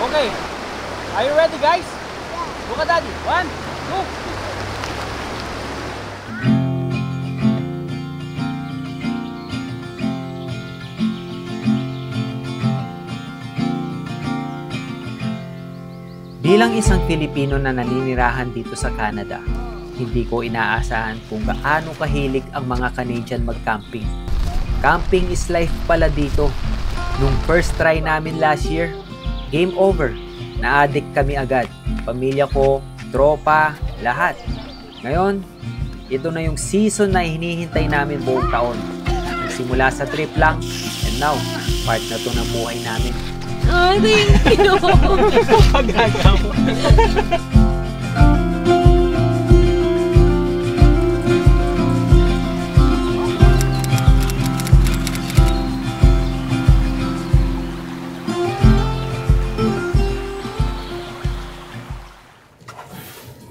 Okay. Are you ready, guys? Look at Daddy. 1, 2. Bilang isang Pilipino na naninirahan dito sa Canada, hindi ko inaasahan kung gaano kahilig ang mga Canadian mag-camping. Camping is life pala dito. Nung first try namin last year, game over. Na-addict kami agad. Pamilya ko, tropa, lahat. Ngayon, ito na yung season na hinihintay namin buong taon. Nagsimula sa trip lang, and now, part na to ng buhay namin. Ay, thank you! Pagagaw.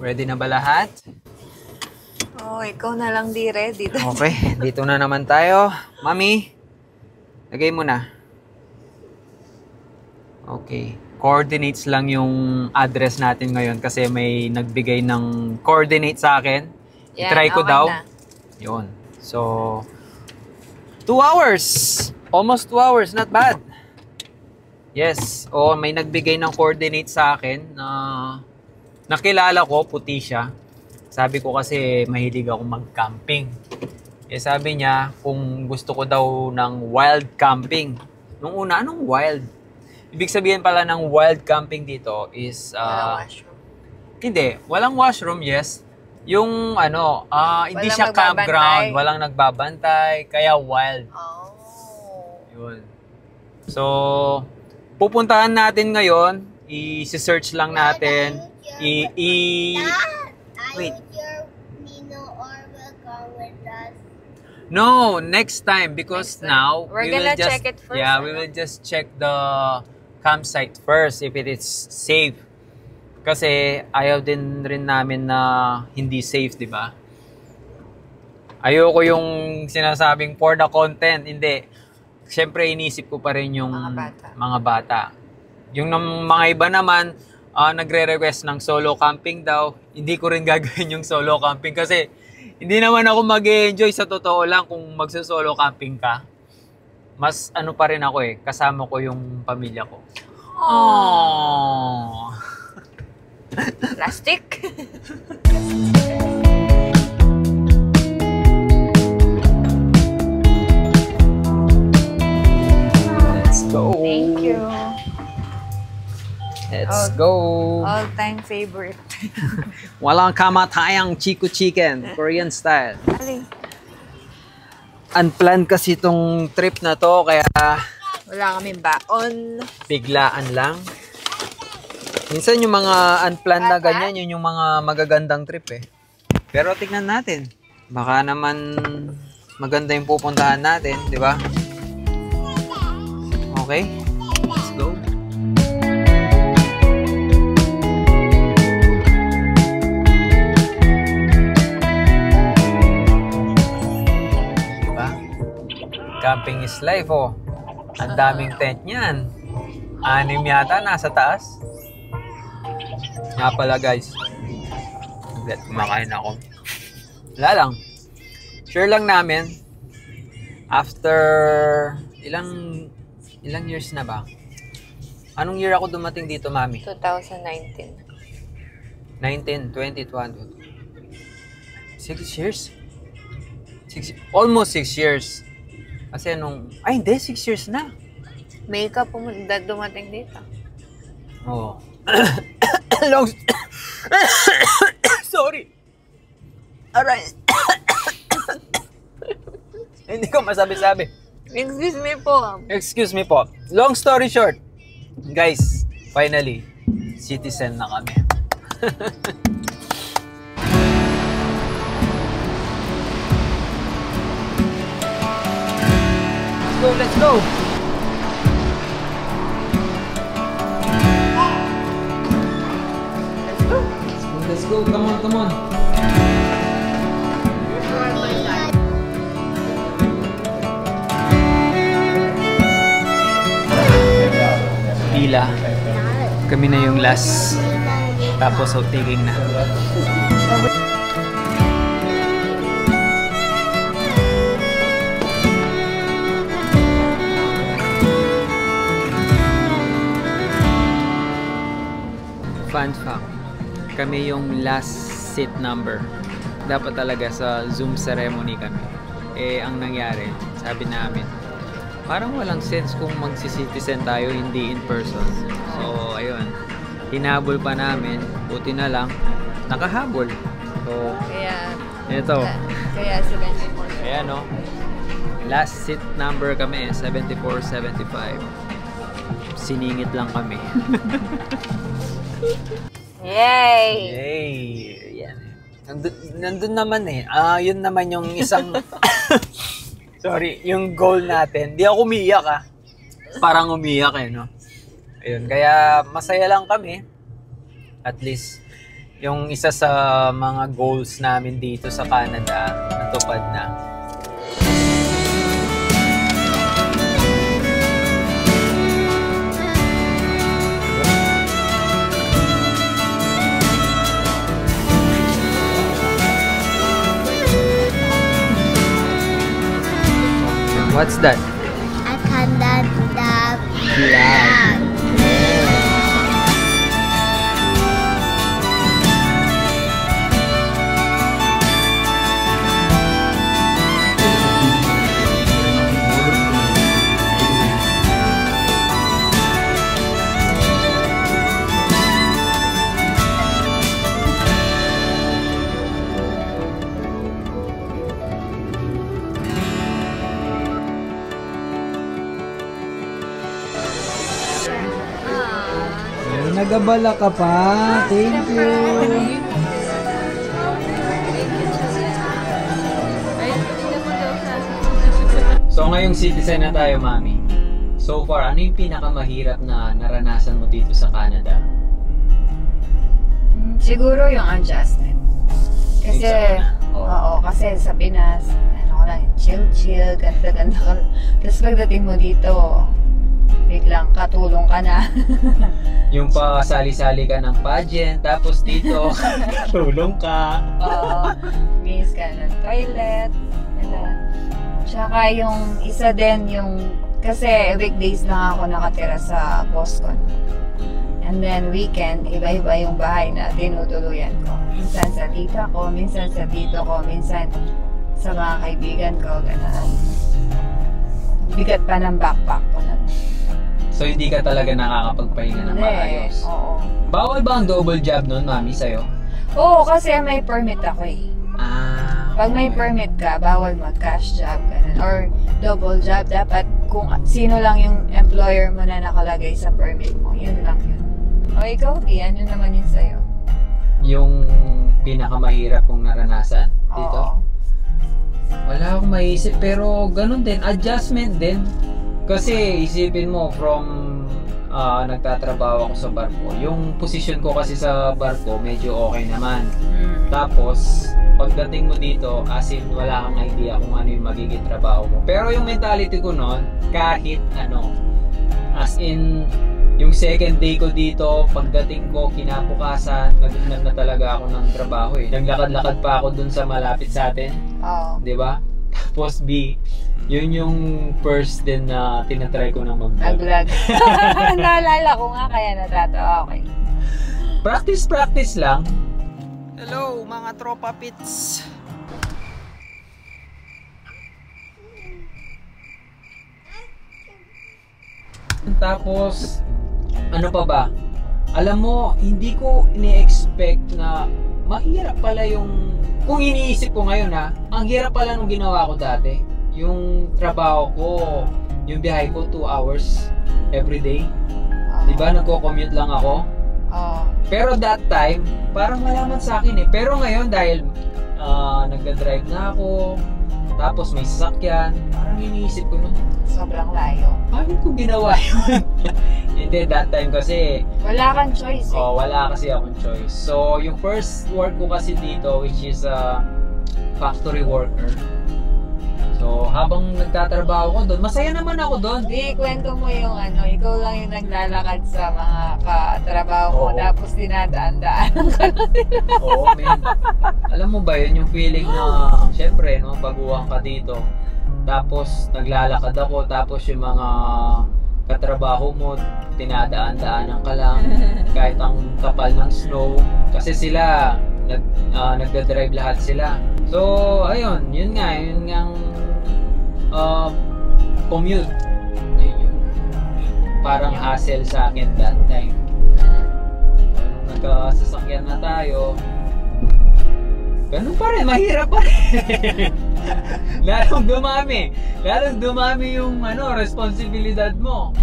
Ready na ba lahat? Oh, ikaw na lang di ready. Okay, dito na naman tayo. Mami, lagay mo na. Okay. Coordinates lang yung address natin ngayon kasi may nagbigay ng coordinate sa akin. Yan, I-try ko okay daw. Na. Yun. So, 2 hours. Almost 2 hours. Not bad. Yes. O, may nagbigay ng coordinate sa akin na nakilala ko, puti siya. Sabi ko kasi mahilig ako mag-camping. Eh, sabi niya kung gusto ko daw ng wild camping. Nung una, anong wild? Ibig sabihin pala ng wild camping dito is... walang washroom. Hindi. Walang washroom, yes. Yung ano, hindi Walang siya campground. magbabantay. Walang nagbabantay. Kaya wild. Oh. Yun. So, pupuntahan natin ngayon. I-search lang natin. Wait. No, next time. Because now, We're we gonna will just... check it first. Yeah, we will just check the campsite first if it is safe. Kasi ayaw din rin namin na hindi safe, di ba? Ayoko yung sinasabing for the content. Hindi. Siyempre, inisip ko pa rin yung mga bata. Yung mga iba naman, nagre-request ng solo camping daw. Hindi ko rin gagawin yung solo camping kasi hindi naman ako mag-enjoy sa totoo lang kung magso-solo camping ka. Mas ano pa rin ako eh, kasama ko yung pamilya ko. Aww. Plastic? Let's go. Thank you. Let's go. All-time favorite. Walang kamatayang Chico Chicken, Korean style. Aling. Unplanned kasi itong trip na to, kaya Wala kaming baon. biglaan lang. Minsan yung mga unplanned na ganyan, yun yung mga magagandang trip eh. Pero tignan natin. Baka naman maganda yung pupuntahan natin, di ba? Okay, let's go. Diba? Camping is life, oh. Ang daming tent niyan. 6 yata nasa taas. Nga pala guys. Kumakain ako. Wala lang. Sure lang namin. After ilang years na ba? Anong year ako dumating dito, Mami? 2019. 19, 20, 21. 6 years? Almost 6 years. Kasi ay hindi, 6 years na. May ka dumating dito. Oo. Long... Sorry. Alright. Hindi ko masabi-sabi. Excuse me po. Excuse me po. Long story short, guys, finally, citizen na kami. Let's go! Let's go, come on. sila. Kami na yung last. Tapos outtaking na. Fun fact, kami yung last seat number. Dapat talaga sa Zoom ceremony kami. Eh, ang nangyari, sabi namin, parang walang sense kung magsi-citizen tayo hindi in person. So, ayun. Hinabol pa namin. Buti na lang, nakahabol. So, Kaya, ito. kaya 74. Ayan, no? Last seat number kami, 74-75. Siningit lang kami. Yay! Yay! Yan. Nandun naman eh. Yun naman yung isang... Sorry, yung goal natin. Di ako umiyak Parang umiyak no? Ayun, kaya masaya lang kami. At least, yung isa sa mga goals namin dito sa Canada, natupad na. What's that? A Canada Flag. Nagabala ka pa. Thank you. So ngayong citizen na tayo, Mami. So far, ano yung pinakamahirap na naranasan mo dito sa Canada? Siguro yung adjustment. Kasi, oo, kasi sa Pinas, ano lang, chill, ganda. Tapos pagdating mo dito, biglang katulong ka na. Yung pasali-sali ka ng pageant, tapos dito, tulong ka. Oo, miss ka ng toilet. Ganun. Tsaka yung isa din yung, kasi weekdays lang ako nakatira sa Boston. And then weekend, iba-iba yung bahay na tinutuluyan ko. Minsan sa tita ko, minsan sa tito ko, minsan sa mga kaibigan ko, gano'n. Bigat pa ng backpack ko na. So hindi ka talaga nakakapagpahinga ng maayos. Oo. Bawal ba ang double job nun, Mami, sa'yo? Oo, kasi may permit ako eh. Pag may permit ka, bawal mag-cash job, ganun. Or double job, dapat kung sino lang yung employer mo na nakalagay sa permit mo, yun lang yun. O ikaw, B, ano naman yun sa'yo? Yung pinakamahirap kong naranasan dito? Oo. Wala akong maisip, pero ganun din, adjustment din. Kasi isipin mo, from nagtatrabaho ako sa barko, yung position ko kasi sa barko, medyo okay naman. Tapos, pagdating mo dito, as in, wala kang idea kung ano yung magiging trabaho mo. Pero yung mentality ko noon, kahit ano, as in, yung second day ko dito, pagdating ko, kinabukasan, nag-unad na talaga ako ng trabaho eh. Naglakad-lakad pa ako dun sa malapit sa atin. Oo. Diba? Tapos B, yun yung first din na tinatry ko na mag-vlog. Nag-vlog. Naalala ko nga kaya natatawa. Okay. Practice lang. Hello mga tropa pits. Tapos, ano pa ba? Alam mo, hindi ko ini-expect na mahirap pala yung... Kung iniisip ko ngayon ang hirap pala nung ginawa ko dati. Yung trabaho ko, yung biyahe ko 2 hours every day. Diba, nagko-commute lang ako. Pero that time, parang malaman sa akin eh. Pero ngayon, dahil nagda-drive na ako, tapos may sasakyan, parang iniisip ko nun, sobrang layo. paano ko ginawa yun? Hindi, that time kasi wala kang choice eh. wala kasi akong choice. So, yung first work ko kasi dito, which is a factory worker. So, So, habang nagtatrabaho ko doon, masaya naman ako doon. Di, kwento mo yung ano, ikaw lang yung naglalakad sa mga katrabaho mo, Oo. tapos dinadaan-daan ka lang nila. Oo, men. Alam mo ba yun, yung feeling na, syempre, no, baguhan ka dito. Tapos, naglalakad ako, tapos yung mga katrabaho mo, tinadaan-daanan ka lang, kahit ang kapal ng snow. Kasi sila, nagdadrive lahat sila. So, ayun, yun nga ang commute. Yun yung parang hassle sa akin that time. Nagkasasakyan na tayo, ganun pa rin, mahirap pa rin. lalong dumami yung responsibilidad mo.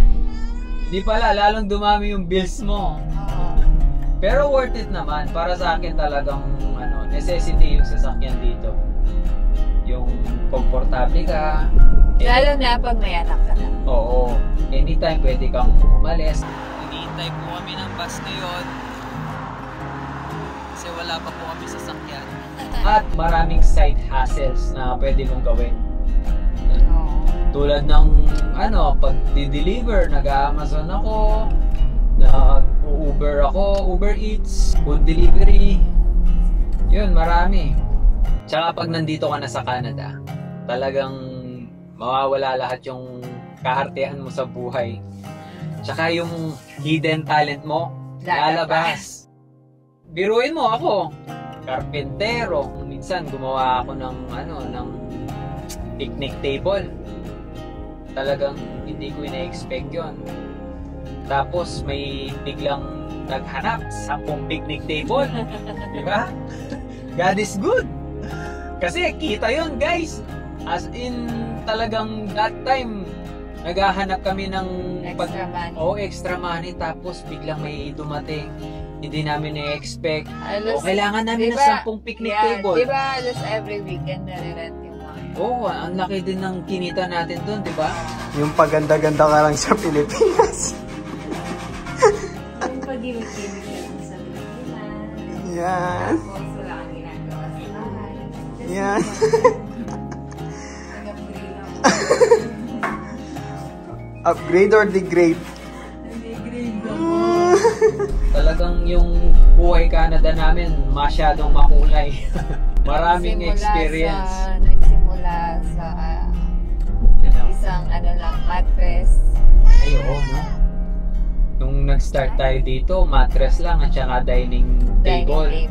Hindi pala, lalong dumami yung bills mo. Pero worth it naman. Para sa akin talagang necessity yung sasakyan dito. Yung komportable ka. Lalo na pag may anak ka na. Oo. Anytime pwede kang umalis. Hinihintay po kami ng bus ngayon. Kasi wala pa po kami sasakyan. At maraming side hustles na pwede mong gawin. Tulad ng pag di-deliver, nag-Amazon ako, nag-Uber ako, Uber Eats, food delivery. Yun, marami. Tsaka pag nandito ka na sa Canada, talagang mawawala lahat yung kahartehan mo sa buhay. Tsaka yung hidden talent mo, lalabas. Biruin mo ako, karpentero. Minsan gumawa ako ng picnic table. Talagang hindi ko ina-expect yun. Tapos may biglang naghanap 10 picnic table. Di ba? God is good. Kasi kita yun, guys. As in, talagang that time, naghahanap kami ng extra money. Tapos biglang may dumating. Hindi namin na-expect. Kailangan namin ng 10 picnic table. Di ba, alas every weekend nare-rent yung mga yun? Oo, ang laki din ng kinita natin doon, di ba? Yung paganda-ganda ka lang sa Pilipinas. Yung pag-ibig-ibig ka lang sa Pilipinas. Yan. Tapos wala kang ginagawa sa bahay. Yan. Nag-upgrade lang. Upgrade or degrade? Nag-grade lang. Talagang yung buhay Canada namin masyadong makulay. Maraming experience. Nagsimula sa isang mattress. Ay, oo, no? Nung nag-start tayo dito, mattress lang at saka dining table.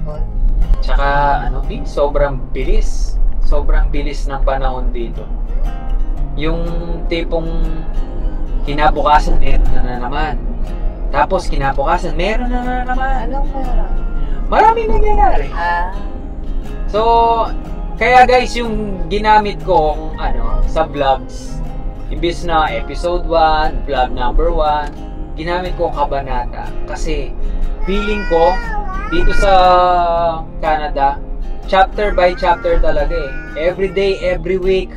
Tsaka, sobrang bilis. Sobrang bilis ng panahon dito. Yung tipong kinabukasan, meron na naman. Tapos kinabukasan, meron na naman. Anong meron? Maraming nangyayari. So, kaya guys, yung ginamit ko sa vlogs, imbis na episode 1, vlog number 1, ginamit ko kabanata. Kasi feeling ko dito sa Canada, chapter by chapter talaga eh. Every day, every week,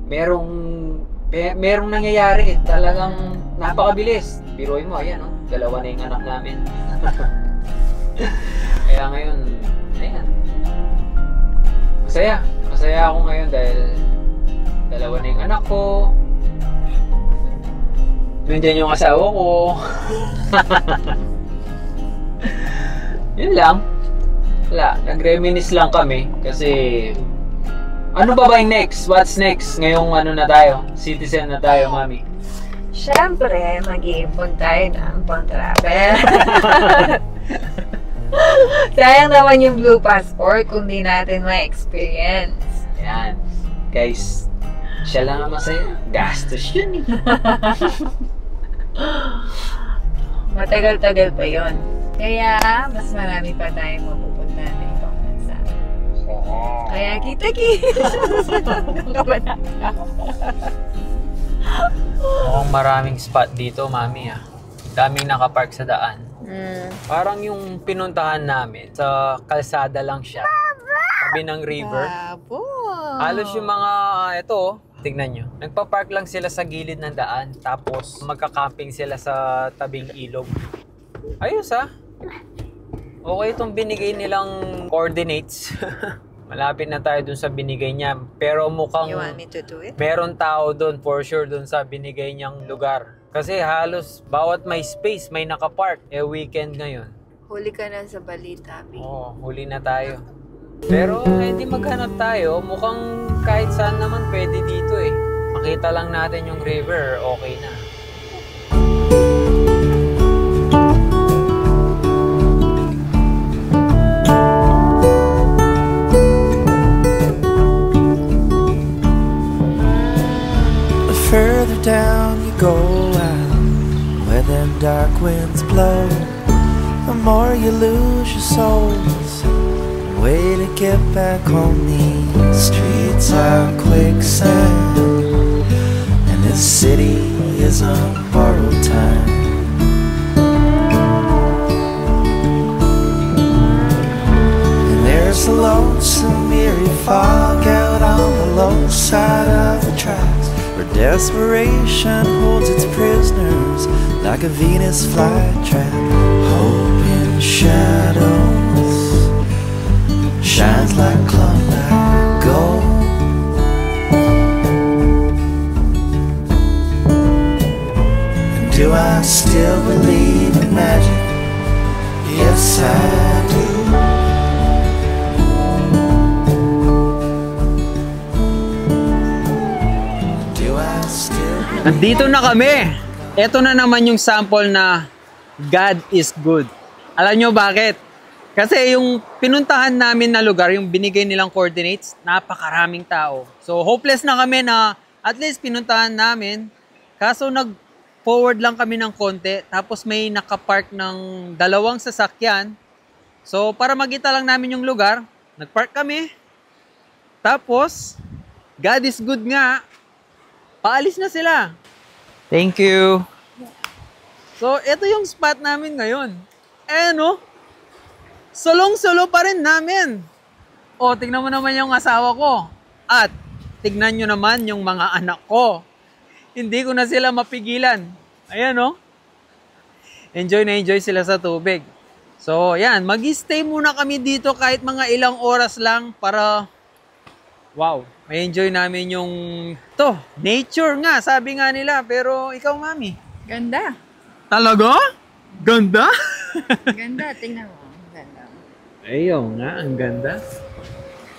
merong nangyayari. Talagang napakabilis. Biruin mo, ayan, 2 na yung anak namin. Kaya ngayon, ayan. Masaya ako ngayon dahil 2 na yung anak ko. Nandiyan yung asawa ko. Yun lang. Wala, nag-reminisce lang kami kasi ano ba yung next? What's next? Ngayong na tayo? Citizen na tayo, mami. Siyempre, mag-iipon tayo ng pang-travel. Sayang naman yung blue passport kung di natin ma-experience. Yan. Guys, siya lang ang masaya. Gastos yun eh. Matagal-tagal pa yon. Kaya, mas marami pa tayong mapupunta na ibang bansa. Kaya kita-kita Mukhang maraming spot dito, mami ah. Daming nakapark sa daan. Parang yung pinuntahan namin, sa kalsada lang siya. Tabi ng river. Halos yung mga, ito, tignan nyo. Nagpa-park lang sila sa gilid ng daan. Tapos magka-camping sila sa tabing ilog. Ayos ah. Okay itong binigay nilang coordinates. Malapit na tayo dun sa binigay niya. Pero mukhang You want me to do it? meron tao dun for sure dun sa binigay niyang lugar. Kasi halos bawat may space, may nakapark. Weekend ngayon. Huli ka na sa balita, B. Oo, huli na tayo. Pero hindi maghanap tayo. Mukhang kahit saan naman pwede dito eh. Makita lang natin yung river, okay na. Further down you go out, where them dark winds blow, the more you lose your souls. The way to get back home, these streets are quicksand, and this city is on borrowed time. And there's a lonesome eerie fog out on the low side of the tracks, where desperation holds its prisoners like a Venus flytrap. Hope in shadows shines like Klondike gold. And do I still believe in magic? Yes, I do. Nandito na kami. Ito na naman yung sample na God is good. Alam nyo bakit? Kasi yung pinuntahan namin na lugar, yung binigay nilang coordinates, napakaraming tao. So hopeless na kami na at least pinuntahan namin. Kaso nag-forward lang kami ng konti. Tapos may nakapark ng 2 sasakyan. So para makita lang namin yung lugar, nagpark kami. Tapos, God is good nga. Paalis na sila. Thank you. So, ito yung spot namin ngayon. No? Solong-solo pa rin namin. O, tignan mo naman yung asawa ko. At, tignan nyo naman yung mga anak ko. Hindi ko na sila mapigilan. Ayan, no? Enjoy na enjoy sila sa tubig. So, yan. Mag-stay muna kami dito kahit mga ilang oras lang para, wow, may enjoy namin yung nature nga, sabi nga nila. Pero ikaw, mami. Ganda. Talaga? Ganda? Ganda, tingnan mo. Ganda. Ayun nga, ang ganda.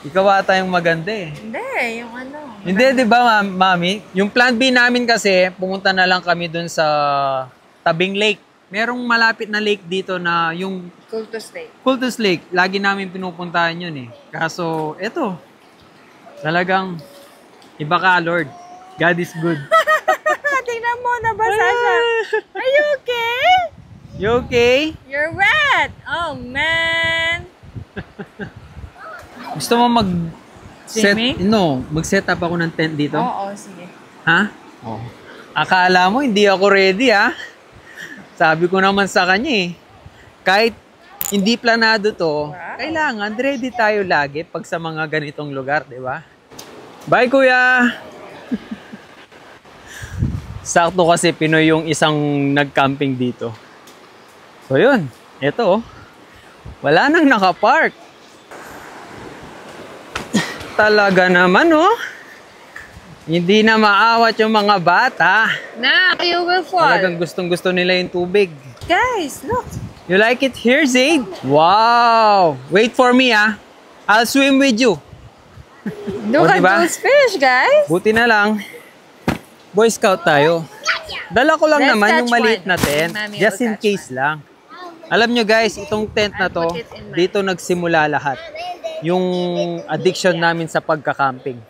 Ikaw ata yung maganda eh. Hindi, yung ano. Hindi, di ba, mami? Yung plan B namin kasi, pumunta na lang kami dun sa Tabing Lake. Merong malapit na lake dito na yung Cultus Lake. Cultus Lake. Lagi namin pinupuntahan yun eh. Kaso, eto. Talagang iba ka, Lord. God is good. Tingnan mo, nabasa siya. Are you okay? You okay? You're wet. Oh, man. Gusto mo Swimming? mag-set up ako ng tent dito? Oo, sige. Ha? Oo. Akala mo, hindi ako ready, ha? Sabi ko naman sa kanya, eh. Kahit hindi planado to, kailangan ready tayo lagi pag sa mga ganitong lugar, di ba? Bye, kuya! Sakto kasi Pinoy yung isang nag-camping dito. So yun, eto. Wala nang nakapark. Talaga naman, oh. Hindi na maawat yung mga bata. Nah, you will fall. Talagang gustong-gusto nila yung tubig. Guys, look. You like it here, Zaid? Wow! Wait for me, ah. I'll swim with you. Look at diba? those fish, guys. Buti na lang. Boy Scout tayo. Dala ko lang Let's naman yung touch maliit one. na tent. Mommy Just will in touch case lang. Alam nyo guys, itong tent na to, put it in mine. dito nagsimula lahat. Yung addiction namin sa pagka-camping.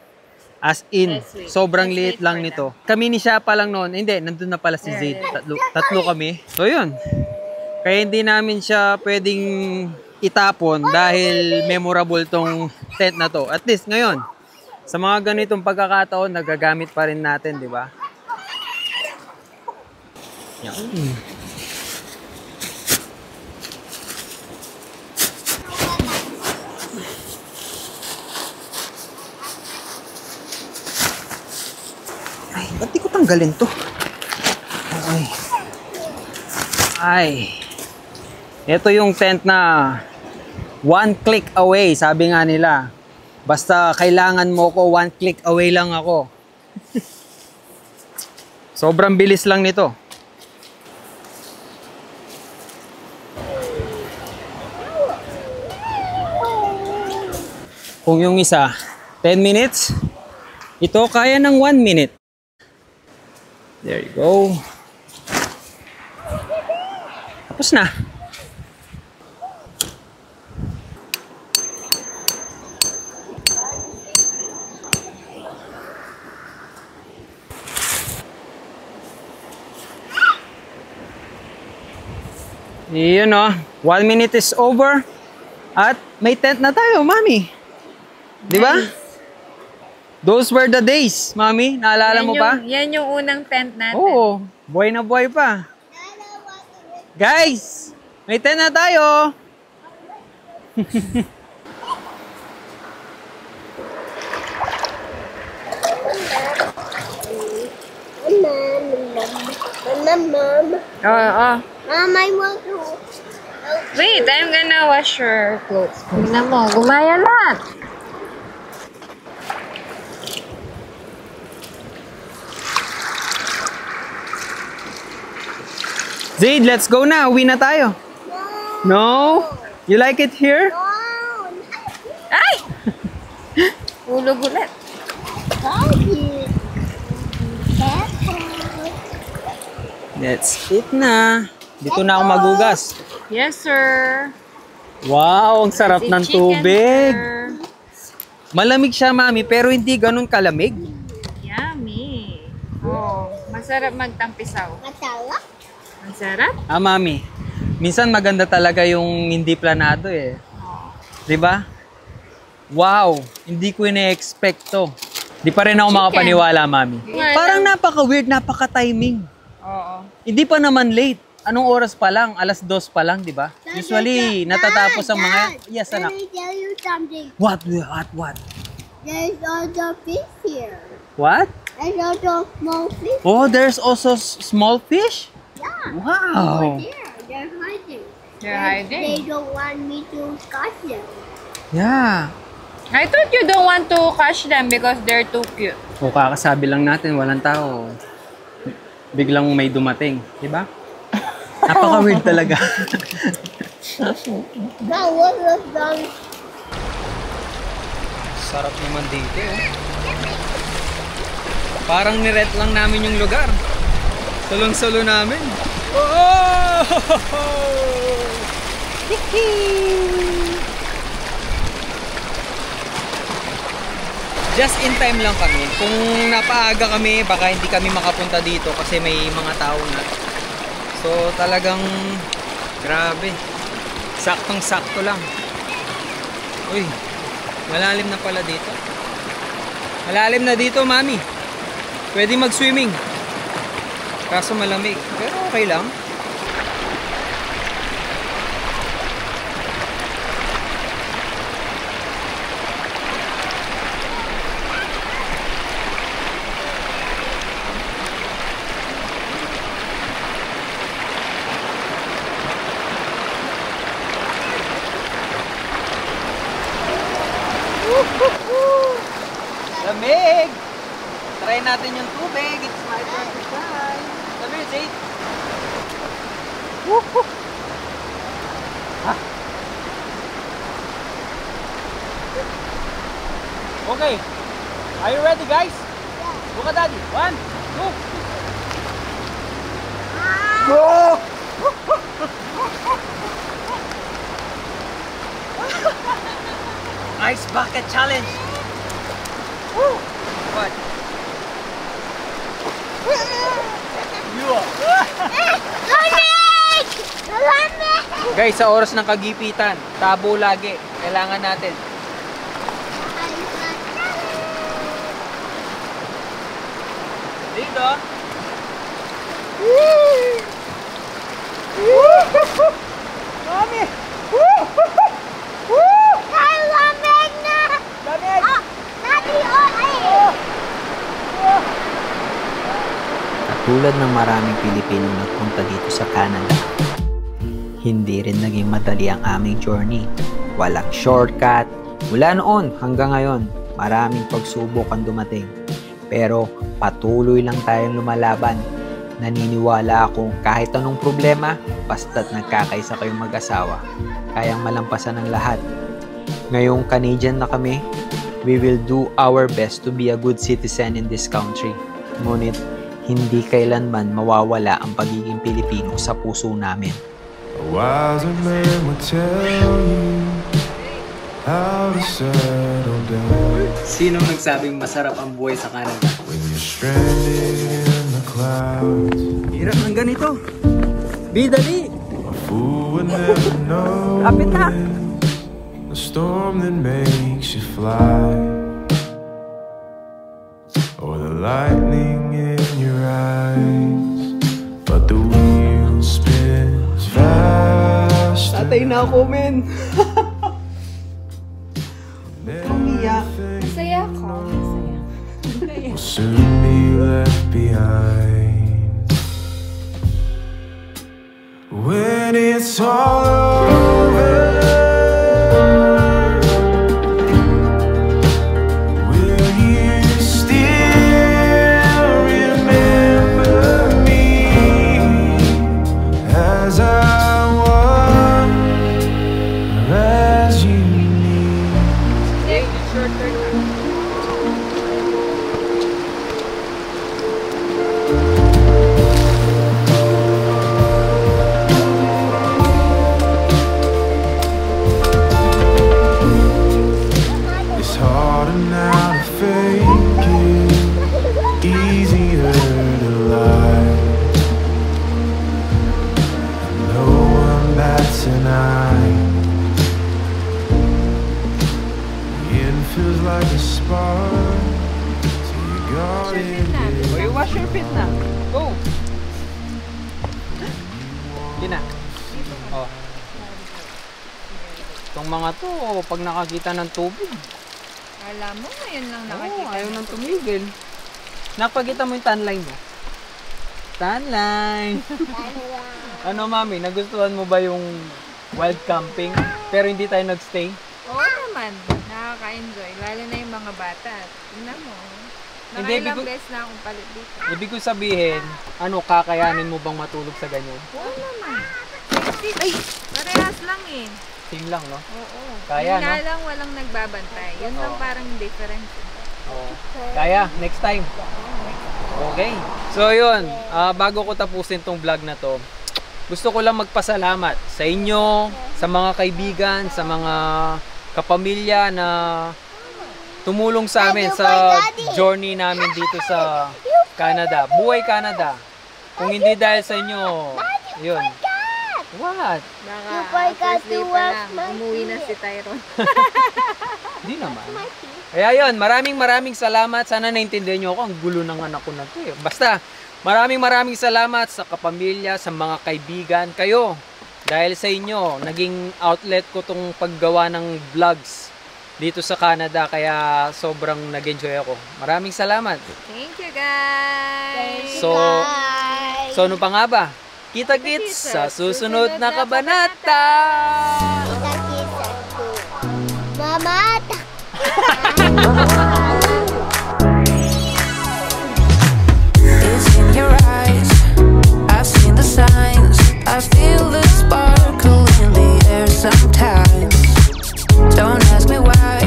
As in, Let's wait. sobrang Let's liit wait lang for nito. Kami ni siya pa lang noon. Hindi, nandun na pala si Zaid. Tatlo kami. So yun. Kaya hindi namin siya pwedeng itapon dahil memorable tong tent na to. At least ngayon, sa mga ganitong pagkakataon, nagagamit pa rin natin, di ba? Yan. Ay, ba't di ko tanggalin to? Ay. Ay. Ito yung tent na 1 click away, sabi nga nila. Basta kailangan mo ko, 1 click away lang ako. Sobrang bilis lang nito. Kung yung isa, 10 minutes, ito kaya ng 1 minute. There you go. Tapos na. Yun o, 1 minute is over. At may tent na tayo, Mami. Di ba? Those were the days, Mami. Naalala mo pa? Yan yung unang tent natin. Oo, buhay na buhay pa. Guys, may tent na tayo. Mom, I want to. Wait, I'm gonna wash your clothes. Tingnan mo, gumaya lahat. Zaid, let's go na. Uwi na tayo. No? You like it here? Ay! Ulog ulit. Let's eat na. Dito na ako magugas. Yes, sir. Wow, ang sarap Si ng chicken, tubig. sir. Malamig siya, Mami, pero hindi ganun kalamig. Yummy. Oh, masarap magtampisaw. Masarap? Ah, Mami. Minsan maganda talaga yung hindi planado eh. Oh. 'Di ba? Wow, hindi ko ina-expect to. Di pa rin ako makapaniwala, Mami. Nga Parang lang. napaka-weird, napaka-timing. Oo. Hindi pa naman late. Anong oras pa lang? 2:00 pa lang, di ba? Usually, natatapos ang mga... Yes, Let anak. me tell you something. What? There's also fish here. What? There's also small fish. Oh, there's also small fish? Yeah. Wow. There, they're hiding. They're hiding. They don't want me to catch them. Yeah. I thought you don't want to catch them because they're too cute. O kakasabi lang natin, walang tao. Biglang may dumating, di ba? Napaka-weird talaga. That was a done. Sarap naman dito, oh. Parang niret lang namin yung lugar. Sulong-sulo namin. Oh! Just in time lang kami. Kung napaaga kami, baka hindi kami makapunta dito kasi may mga tao na. So talagang grabe. Saktong-sakto lang. Uy, malalim na pala dito. Malalim na dito, Mami. Pwede mag-swimming. Kaso malamig. Pero okay lang. Lamig! Try natin yung tubig. It's my turn to try. Come here, Zay. Ah. Okay. Are you ready, guys? Yeah. Look at Daddy. 1, 2. Go! Ice bucket challenge. Woo! What? Guys, sa oras ng kagipitan, tabo lagi. Kailangan natin. Dito. Mami! Ay, lamig na! Lamig! Ah, Daddy, ay! Tulad ng maraming Pilipino nagpunta dito sa Canada, hindi rin naging madali ang aming journey. Walang shortcut, Mula noon hanggang ngayon, maraming pagsubok ang dumating. Pero patuloy lang tayong lumalaban. Naniniwala ako kahit anong problema, basta't nagkakaisa kayong mag-asawa, kayang malampasan ng lahat. Ngayong Canadian na kami, we will do our best to be a good citizen in this country. Ngunit, hindi kailanman mawawala ang pagiging Pilipino sa puso namin. A wiser man would tell you how to settle down. Sinong nagsabing masarap ang buhay sa Canada? When you're stranded in the clouds. Hirap ng ganito. Bidali! A fool would never know Kapit na! the storm that makes you fly, or the lightning in your eyes, but the wheel spins fast. Tatay na ako, men! Umiyak. Masaya ako. Masaya. Will soon be left behind when it's all over. Will you still remember me as I was, or as you need? It's harder now to fake it, easier to lie. No one bats an eye. The end feels like a spark till you got it. Uy, wash your feet na. Go! Kina. Oh. Itong mga to, pag nakakita ng tubig, Alam mo, ngayon lang oh, nakikita. ayaw nang tumigil. Nakapagita mo yung tanline mo? Tanline! Ano, mami, nagustuhan mo ba yung wild camping? Pero hindi tayo nagstay? Oo naman, nakaka-enjoy. Lalo na yung mga bata. Tingnan mo. Hindi, Nakailang bigo- beses na akong palit dito. Ibig ko sabihin, ano, kakayanin mo bang matulog sa ganyan? Oo naman. Ay, parehas lang eh. Same lang, no? Oo. Kaya, Yun nga no? lang walang nagbabantay. Yun lang Oo. parang difference. Oo. Kaya, next time. Okay. So, yun. Bago ko tapusin tong vlog na to, gusto ko lang magpasalamat sa inyo, sa mga kaibigan, sa mga kapamilya na tumulong sa amin sa journey namin dito sa Canada. Buhay Canada. Kung hindi dahil sa inyo, yun. What? Baka You forgot first day to pa wash lang, my umuwi na si Tyrone. Hindi naman. Kaya yun, maraming salamat. Sana naintindihan nyo ako. Ang gulo ng anak ko na to eh. Basta, maraming salamat sa kapamilya, sa mga kaibigan. Kayo, dahil sa inyo, naging outlet ko tong paggawa ng vlogs dito sa Canada. Kaya sobrang nag-enjoy ako. Maraming salamat. Thank you, guys! So, ano pa nga ba? Kita-kits sa susunod na kabanata! Mama, It's in your eyes. I've seen the signs. I feel the sparkle in the air sometimes. Don't ask me why.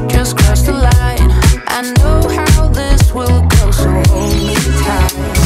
Just cross the line. I know how this will go, so hold me tight.